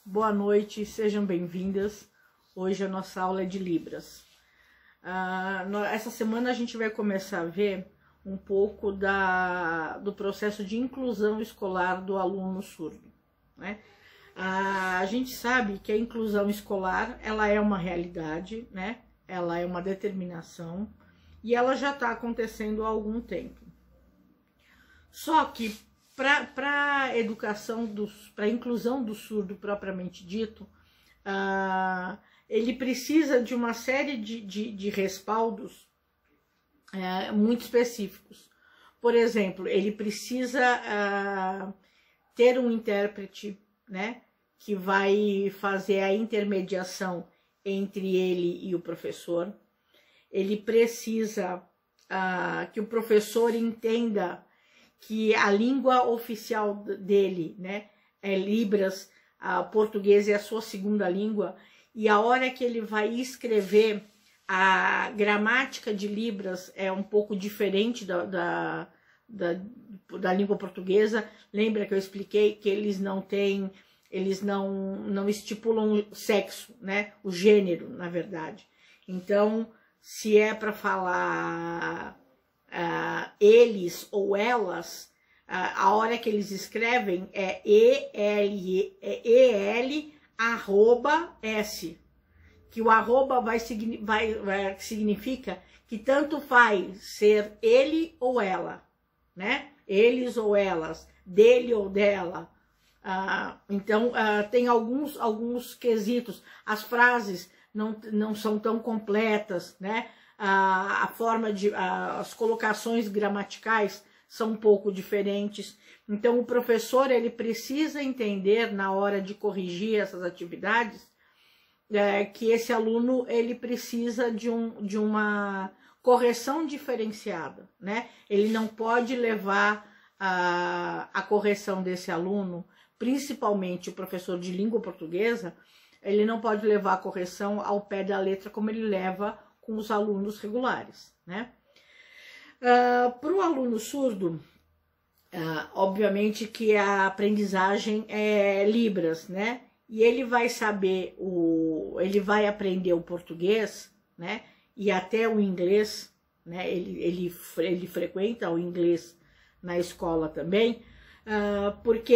boa noite, sejam bem-vindas. Hoje a nossa aula é de Libras. Essa semana a gente vai começar a ver um pouco do processo de inclusão escolar do aluno surdo, né? A gente sabe que a inclusão escolar, ela é uma realidade, né? Ela é uma determinação e ela já está acontecendo há algum tempo. Só que para a educação, para a inclusão do surdo propriamente dito, ele precisa de uma série de respaldos muito específicos. Por exemplo, ele precisa ter um intérprete, né, que vai fazer a intermediação entre ele e o professor. Ele precisa que o professor entenda que a língua oficial dele, né, é Libras, português é a sua segunda língua, e a hora que ele vai escrever, a gramática de Libras é um pouco diferente da língua portuguesa. Lembra que eu expliquei que eles não estipulam o sexo, né, o gênero, na verdade. Então, se é para falar eles ou elas, a hora que eles escrevem é EL@S, que o arroba significa que tanto faz ser ele ou ela, né? Eles ou elas, dele ou dela. Então, tem alguns quesitos. As frases não são tão completas, né? As colocações gramaticais são um pouco diferentes. Então, o professor ele precisa entender, na hora de corrigir essas atividades, que esse aluno ele precisa de uma correção diferenciada, né? Ele não pode levar a correção desse aluno, principalmente o professor de língua portuguesa, ele não pode levar a correção ao pé da letra como ele leva com os alunos regulares, né? Para o aluno surdo, obviamente que a aprendizagem é Libras, né? E ele vai saber, ele vai aprender o português, né? E até o inglês, né? Ele frequenta o inglês na escola também, porque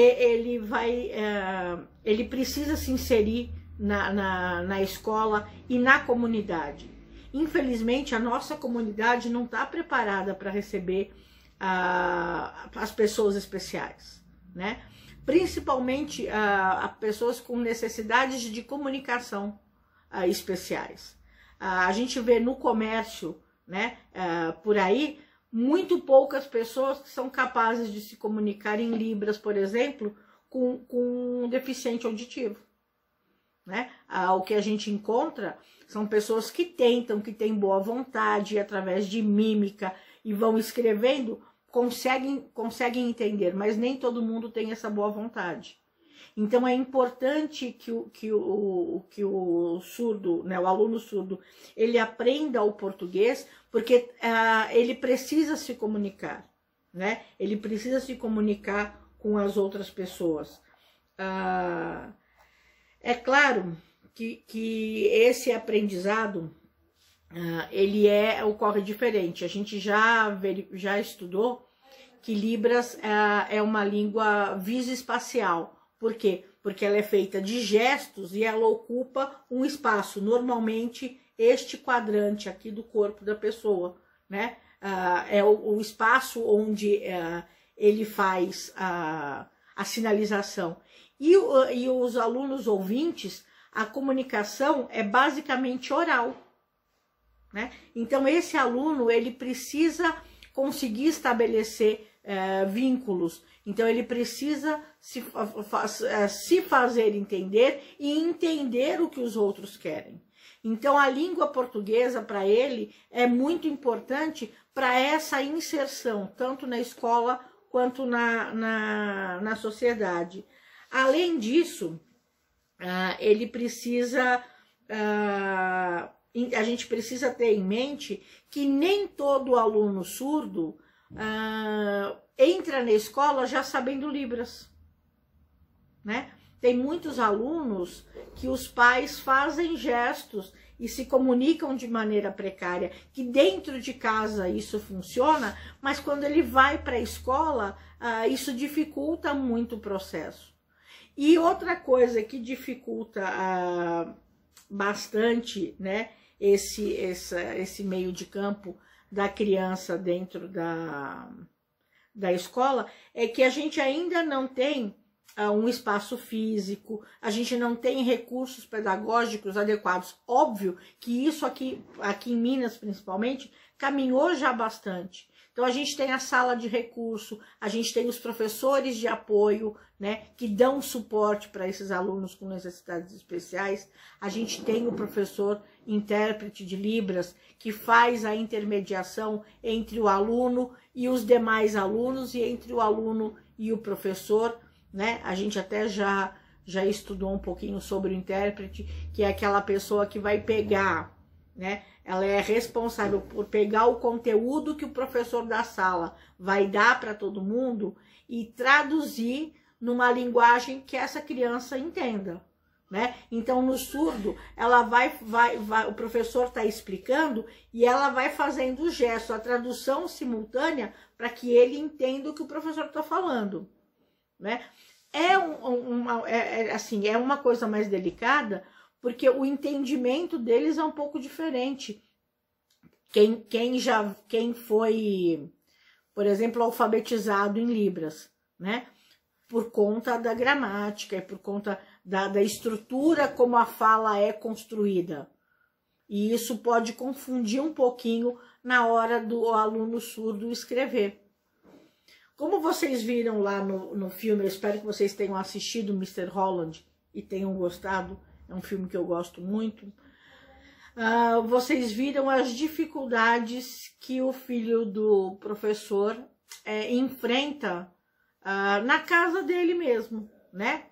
ele precisa se inserir na escola e na comunidade. Infelizmente, a nossa comunidade não está preparada para receber as pessoas especiais, né? Principalmente pessoas com necessidades de comunicação especiais. A gente vê no comércio, né, por aí, muito poucas pessoas que são capazes de se comunicar em Libras, por exemplo, com um deficiente auditivo, né? O que a gente encontra são pessoas que tentam, que têm boa vontade, e através de mímica, e vão escrevendo, conseguem entender, mas nem todo mundo tem essa boa vontade. Então é importante que o surdo, né, o aluno surdo, ele aprenda o português, porque ele precisa se comunicar, né? Ele precisa se comunicar com as outras pessoas. É claro que esse aprendizado ele ocorre diferente. A gente já estudou que Libras é uma língua visoespacial. Por quê? Porque ela é feita de gestos e ela ocupa um espaço, normalmente este quadrante aqui do corpo da pessoa, né? É o espaço onde ele faz a sinalização. E os alunos ouvintes, a comunicação é basicamente oral, né? Então, esse aluno ele precisa conseguir estabelecer vínculos. Então, ele precisa se fazer entender e entender o que os outros querem. Então, a língua portuguesa, para ele, é muito importante para essa inserção, tanto na escola quanto na sociedade. Além disso, ele precisa... a gente precisa ter em mente que nem todo aluno surdo entra na escola já sabendo Libras, né? tem muitos alunos que os pais fazem gestos e se comunicam de maneira precária, que dentro de casa isso funciona, mas quando ele vai para a escola, isso dificulta muito o processo. E outra coisa que dificulta bastante, né, esse meio de campo da criança dentro da escola, é que a gente ainda não tem um espaço físico, a gente não tem recursos pedagógicos adequados. Óbvio que isso aqui em Minas, principalmente, caminhou já bastante. Então, a gente tem a sala de recurso, a gente tem os professores de apoio, né, que dão suporte para esses alunos com necessidades especiais. A gente tem o professor intérprete de Libras, que faz a intermediação entre o aluno e os demais alunos, e entre o aluno e o professor, né? A gente até já estudou um pouquinho sobre o intérprete, que é aquela pessoa que vai pegar, né? Ela é responsável por pegar o conteúdo que o professor da sala vai dar para todo mundo e traduzir numa linguagem que essa criança entenda, né? Então, no surdo, ela o professor está explicando e ela vai fazendo o gesto, a tradução simultânea para que ele entenda o que o professor está falando, né? É uma coisa mais delicada, porque o entendimento deles é um pouco diferente. Quem foi, por exemplo, alfabetizado em Libras, né? Por conta da gramática e por conta da estrutura como a fala é construída. E isso pode confundir um pouquinho na hora do aluno surdo escrever. Como vocês viram lá no filme, eu espero que vocês tenham assistido Mr. Holland e tenham gostado, é um filme que eu gosto muito. Vocês viram as dificuldades que o filho do professor enfrenta na casa dele mesmo, né?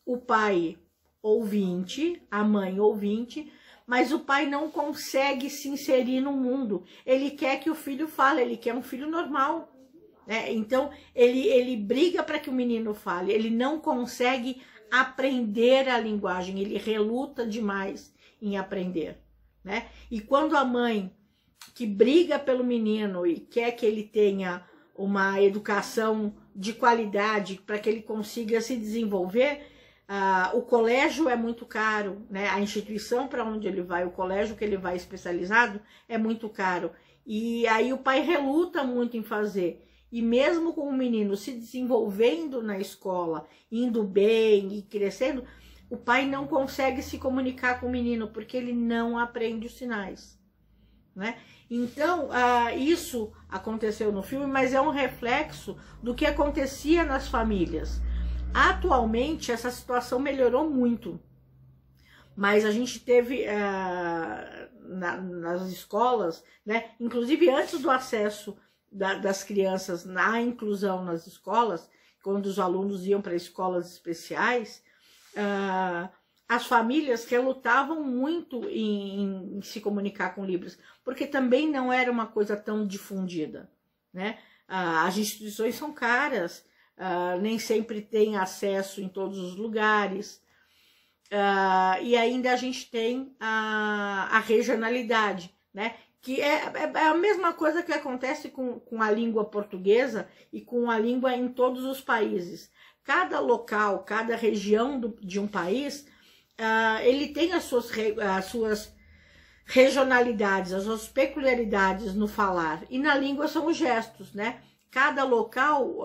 O pai ouvinte, a mãe ouvinte, mas o pai não consegue se inserir no mundo. Ele quer que o filho fale, ele quer um filho normal, né? Então, ele briga para que o menino fale, ele não consegue aprender a linguagem, ele reluta demais em aprender, né? E quando a mãe, que briga pelo menino e quer que ele tenha uma educação de qualidade para que ele consiga se desenvolver, o colégio é muito caro, né? A instituição para onde ele vai, o colégio que ele vai especializado é muito caro. E aí o pai reluta muito em fazer. E mesmo com o menino se desenvolvendo na escola, indo bem e crescendo, o pai não consegue se comunicar com o menino, porque ele não aprende os sinais, né? Então, isso aconteceu no filme, mas é um reflexo do que acontecia nas famílias. Atualmente, essa situação melhorou muito, mas a gente teve nas escolas, né, inclusive antes do acesso das crianças na inclusão nas escolas, quando os alunos iam para escolas especiais, as famílias relutavam muito em se comunicar com Libras, porque também não era uma coisa tão difundida, né? As instituições são caras, nem sempre tem acesso em todos os lugares, e ainda a gente tem a regionalidade, né? Que é a mesma coisa que acontece com a língua portuguesa e com a língua em todos os países. Cada local, cada região de um país, ele tem as suas regionalidades, as suas peculiaridades no falar. E na língua são os gestos, né? Cada local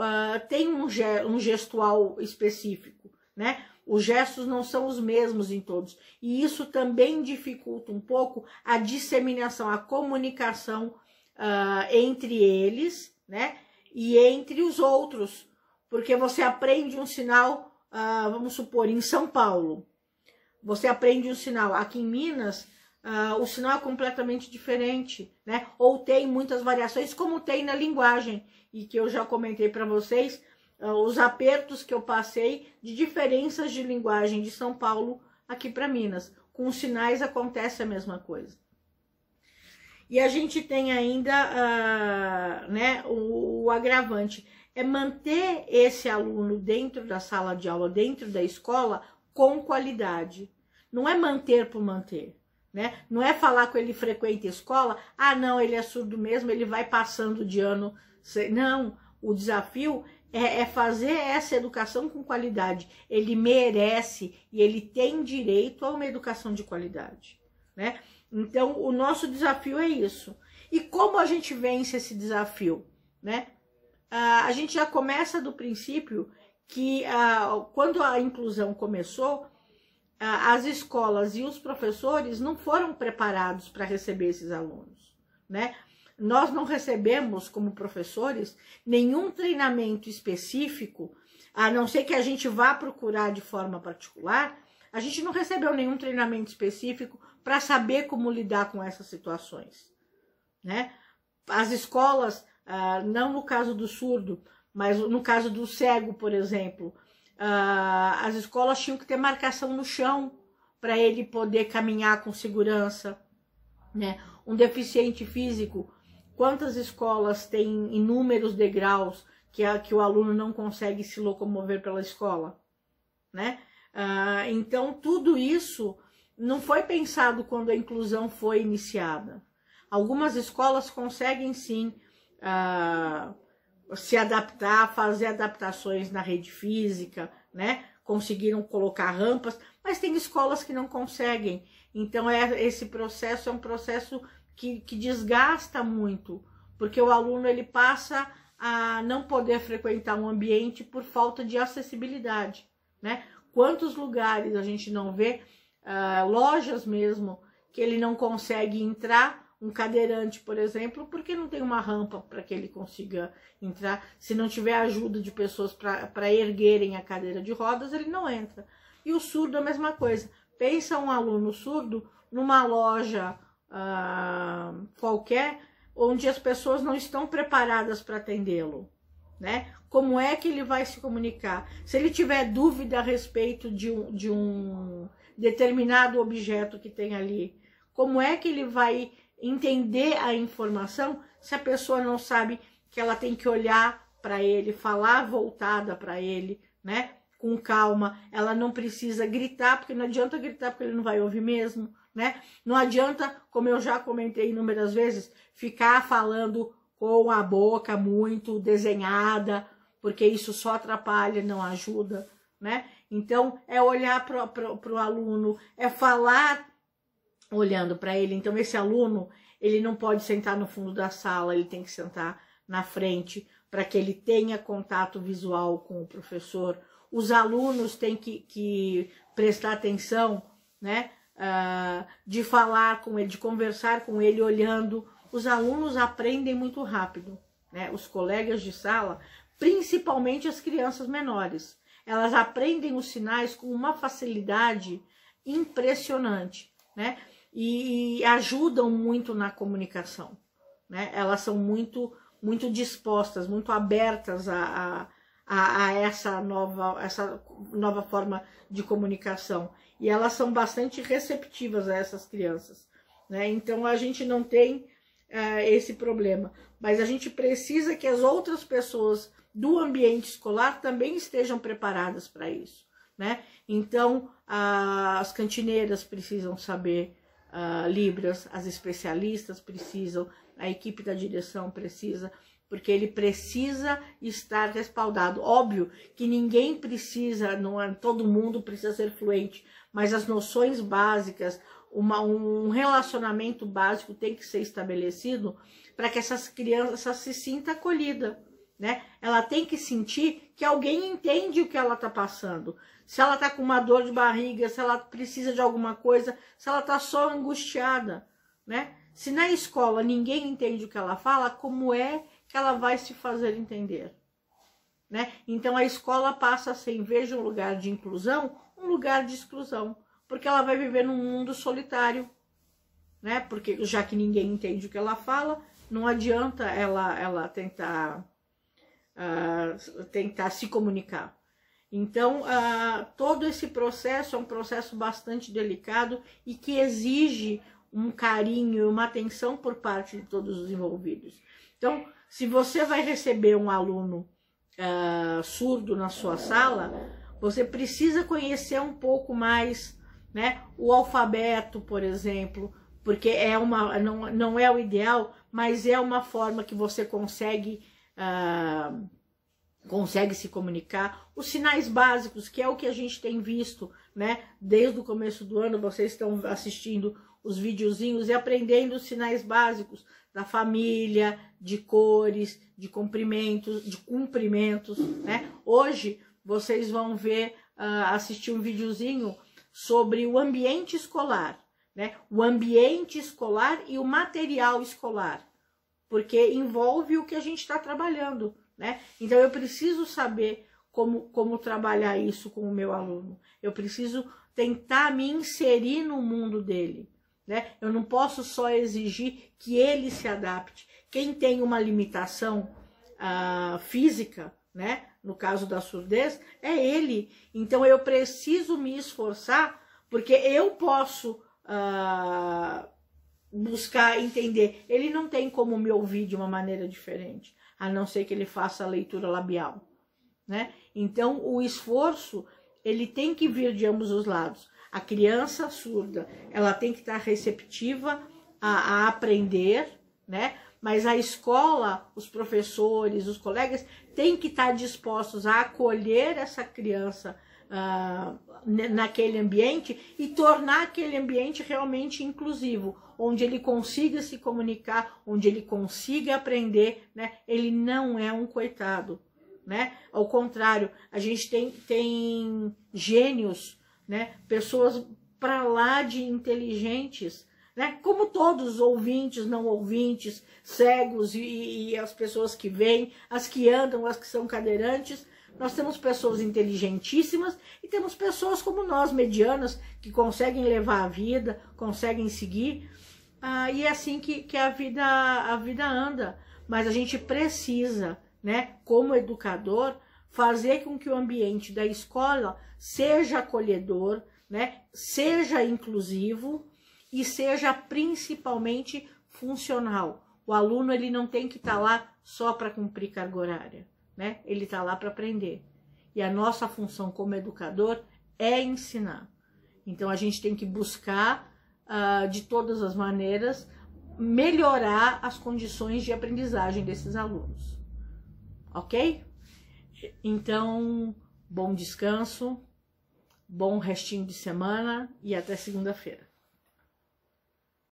tem um gestual específico, né? Os gestos não são os mesmos em todos. E isso também dificulta um pouco a disseminação, a comunicação entre eles, né? E entre os outros. Porque você aprende um sinal, vamos supor, em São Paulo. Você aprende um sinal. Aqui em Minas, o sinal é completamente diferente, né? Ou tem muitas variações, como tem na linguagem. E que eu já comentei para vocês, os apertos que eu passei de diferenças de linguagem de São Paulo aqui para Minas. Com os sinais acontece a mesma coisa. E a gente tem ainda né, o agravante, é manter esse aluno dentro da sala de aula, dentro da escola, com qualidade. Não é manter por manter, né? Não é falar que ele frequenta a escola, ah, não, ele é surdo mesmo, ele vai passando de ano. Não, o desafio é fazer essa educação com qualidade. Ele merece e ele tem direito a uma educação de qualidade, né? Então, o nosso desafio é isso. E como a gente vence esse desafio, né? A gente já começa do princípio que quando a inclusão começou, as escolas e os professores não foram preparados para receber esses alunos, né? Nós não recebemos, como professores, nenhum treinamento específico, a não ser que a gente vá procurar de forma particular, a gente não recebeu nenhum treinamento específico para saber como lidar com essas situações, né? As escolas, não no caso do surdo, mas no caso do cego, por exemplo, as escolas tinham que ter marcação no chão para ele poder caminhar com segurança, né? Um deficiente físico, quantas escolas têm inúmeros degraus que o aluno não consegue se locomover pela escola, né? Então, tudo isso não foi pensado quando a inclusão foi iniciada. Algumas escolas conseguem, sim, se adaptar, fazer adaptações na rede física, né? Conseguiram colocar rampas, mas tem escolas que não conseguem. Então, esse processo é um processo que desgasta muito, porque o aluno ele passa a não poder frequentar um ambiente por falta de acessibilidade, né? Quantos lugares a gente não vê, lojas mesmo, que ele não consegue entrar, um cadeirante, por exemplo, porque não tem uma rampa para que ele consiga entrar. Se não tiver ajuda de pessoas para erguerem a cadeira de rodas, ele não entra. E o surdo é a mesma coisa. Pensa um aluno surdo numa loja qualquer, onde as pessoas não estão preparadas para atendê-lo, né? Como é que ele vai se comunicar? Se ele tiver dúvida a respeito de um determinado objeto que tem ali, como é que ele vai entender a informação se a pessoa não sabe que ela tem que olhar para ele, falar voltada para ele, né? Com calma, ela não precisa gritar, porque não adianta gritar porque ele não vai ouvir mesmo, né? Não adianta, como eu já comentei inúmeras vezes, ficar falando com a boca muito desenhada, porque isso só atrapalha, não ajuda, né? Então, é olhar para o aluno, é falar olhando para ele. Então, esse aluno, ele não pode sentar no fundo da sala, ele tem que sentar na frente, para que ele tenha contato visual com o professor. Os alunos têm que prestar atenção, né? De falar com ele, de conversar com ele olhando. Os alunos aprendem muito rápido, né? Os colegas de sala, principalmente as crianças menores, elas aprendem os sinais com uma facilidade impressionante, né? E ajudam muito na comunicação, né? Elas são muito dispostas, muito abertas a essa nova forma de comunicação. E elas são bastante receptivas a essas crianças, né? Então, a gente não tem esse problema. Mas a gente precisa que as outras pessoas do ambiente escolar também estejam preparadas para isso, né? Então, as cantineiras precisam saber Libras, as especialistas precisam, a equipe da direção precisa, porque ele precisa estar respaldado. Óbvio que ninguém precisa, todo mundo precisa ser fluente, mas as noções básicas, um relacionamento básico tem que ser estabelecido para que essas crianças se sintam acolhidas, né? Ela tem que sentir que alguém entende o que ela está passando. Se ela está com uma dor de barriga, se ela precisa de alguma coisa, se ela está só angustiada, né? Se na escola ninguém entende o que ela fala, como é que ela vai se fazer entender, né? Então a escola passa a ser, em vez de um lugar de inclusão, um lugar de exclusão, porque ela vai viver num mundo solitário, né? Porque já que ninguém entende o que ela fala, não adianta ela tentar se comunicar. Então, todo esse processo é um processo bastante delicado e que exige um carinho, uma atenção por parte de todos os envolvidos. Então, se você vai receber um aluno surdo na sua sala, Você precisa conhecer um pouco mais, né, o alfabeto, por exemplo, porque não é o ideal, mas é uma forma que você consegue se comunicar. Os sinais básicos, que é o que a gente tem visto, né, desde o começo do ano, vocês estão assistindo os videozinhos e aprendendo os sinais básicos da família, de cores, de cumprimentos, né? Hoje vocês vão ver, assistir um videozinho sobre o ambiente escolar, né? O ambiente escolar e o material escolar, porque envolve o que a gente está trabalhando, né? Então eu preciso saber como trabalhar isso com o meu aluno. Eu preciso tentar me inserir no mundo dele, né? Eu não posso só exigir que ele se adapte. Quem tem uma limitação física, né? No caso da surdez, é ele. Então eu preciso me esforçar, porque eu posso buscar entender. Ele não tem como me ouvir de uma maneira diferente, a não ser que ele faça a leitura labial, né? Então o esforço, ele tem que vir de ambos os lados. A criança surda, ela tem que estar receptiva a aprender, né? Mas a escola, os professores, os colegas têm que estar dispostos a acolher essa criança naquele ambiente e tornar aquele ambiente realmente inclusivo, onde ele consiga se comunicar, onde ele consiga aprender, né? Ele não é um coitado, né? Ao contrário, a gente tem gênios, né? Pessoas para lá de inteligentes, né? Como todos, ouvintes, não ouvintes, cegos e as pessoas que veem, as que andam, as que são cadeirantes. Nós temos pessoas inteligentíssimas e temos pessoas como nós, medianas, que conseguem levar a vida, conseguem seguir. E é assim que a vida anda. Mas a gente precisa, né, como educador, fazer com que o ambiente da escola seja acolhedor, né, seja inclusivo e seja principalmente funcional. O aluno, ele não tem que estar lá só para cumprir carga horária, né? Ele está lá para aprender. E a nossa função como educador é ensinar. Então a gente tem que buscar, de todas as maneiras, melhorar as condições de aprendizagem desses alunos. Ok? Então, bom descanso, bom restinho de semana e até segunda-feira.